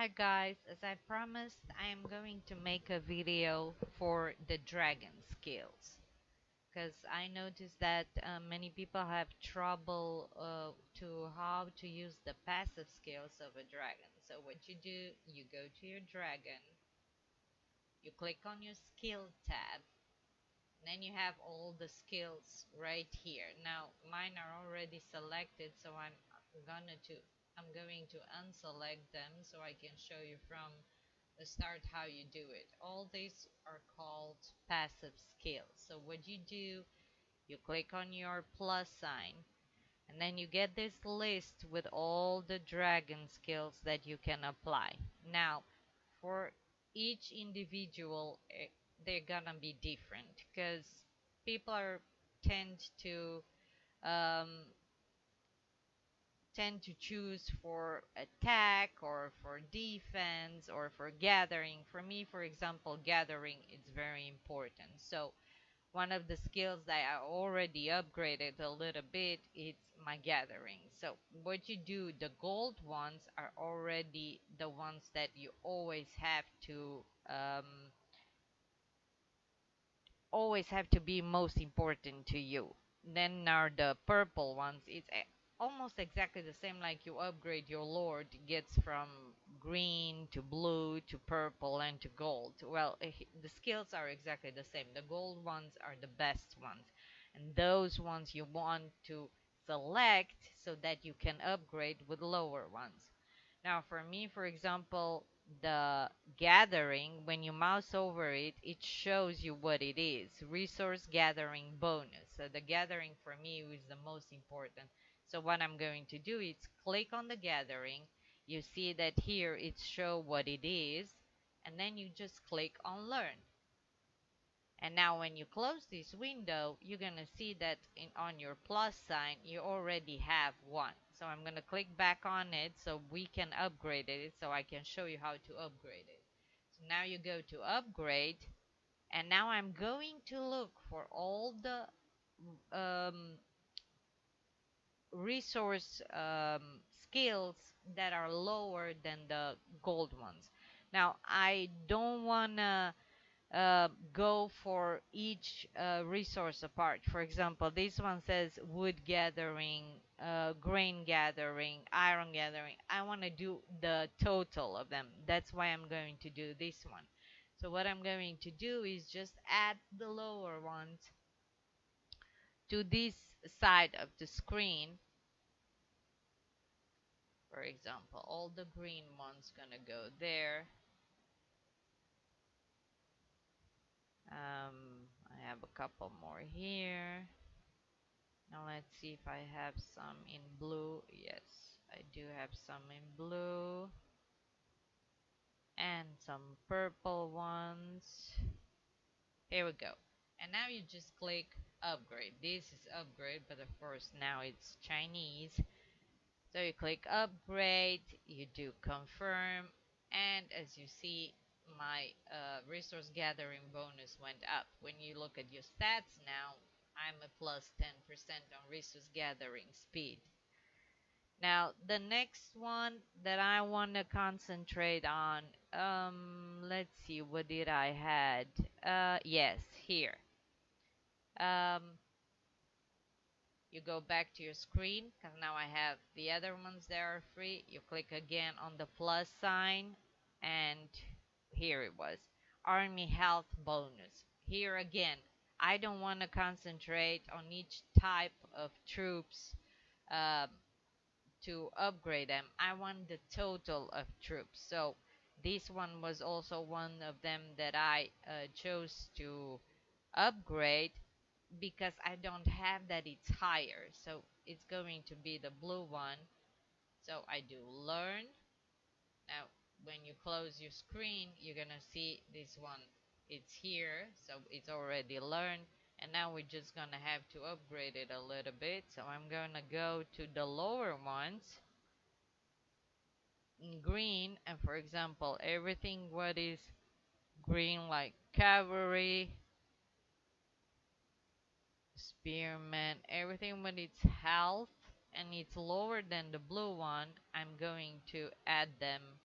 Hi guys, as I promised, I am going to make a video for the dragon skills because I noticed that many people have trouble to how to use the passive skills of a dragon. So what you do, you go to your dragon, you click on your skill tab, and then you have all the skills right here. Now mine are already selected, so gonna to I'm going to unselect them so I can show you from the start how you do it. All these are called passive skills. So what you do, you click on your plus sign and then you get this list with all the dragon skills that you can apply. Now, for each individual, they're gonna be different because people are tend to um, tend to choose for attack or for defense or for gathering. For me, for example, gathering is very important. So one of the skills that I already upgraded a little bit is my gathering. So what you do, the gold ones are already the ones that you um, always have to be most important to you. Then are the purple ones. It's almost exactly the same like you upgrade your lord. It gets from green to blue to purple and to gold. Well, the skills are exactly the same. The gold ones are the best ones. And those ones you want to select so that you can upgrade with lower ones. Now, for me, for example, the gathering, when you mouse over it, it shows you what it is. Resource gathering bonus. So the gathering for me is the most important. So what I'm going to do is click on the gathering. You see that here it show what it is. And then you just click on learn. And now when you close this window, you're going to see that on your plus sign, you already have one. So I'm going to click back on it so we can upgrade it so I can show you how to upgrade it. So now you go to upgrade and now I'm going to look for all the um, resource skills that are lower than the gold ones. Now I don't want to go for each resource apart. For example, this one says wood gathering, grain gathering, iron gathering. I want to do the total of them. That's why I'm going to do this one. So what I'm going to do is just add the lower ones to this side of the screen. For example, all the green ones gonna go there. I have a couple more here. Now let's see if I have some in blue. Yes, I do have some in blue and some purple ones. Here we go. And now you just click upgrade. This is upgrade, but of course now it's Chinese. So you click upgrade, you do confirm, and as you see, my resource gathering bonus went up. When you look at your stats now, I'm a plus 10% on resource gathering speed. Now, the next one that I want to concentrate on, let's see, what did I had? Yes, here. Um, you go back to your screen because now I have the other ones that are free. You click again on the plus sign, and here it was. Army health bonus. Here again, I don't want to concentrate on each type of troops. Um, to upgrade them. I want the total of troops. So this one was also one of them that I chose to upgrade because I don't have that it's higher. So it's going to be the blue one. So I do learn. Now when you close your screen, you're gonna see this one. It's here, so it's already learned. And now we're just gonna have to upgrade it a little bit. So I'm gonna go to the lower ones in green, and for example everything what is green like cavalry, spearman, everything when it's health and it's lower than the blue one, I'm going to add them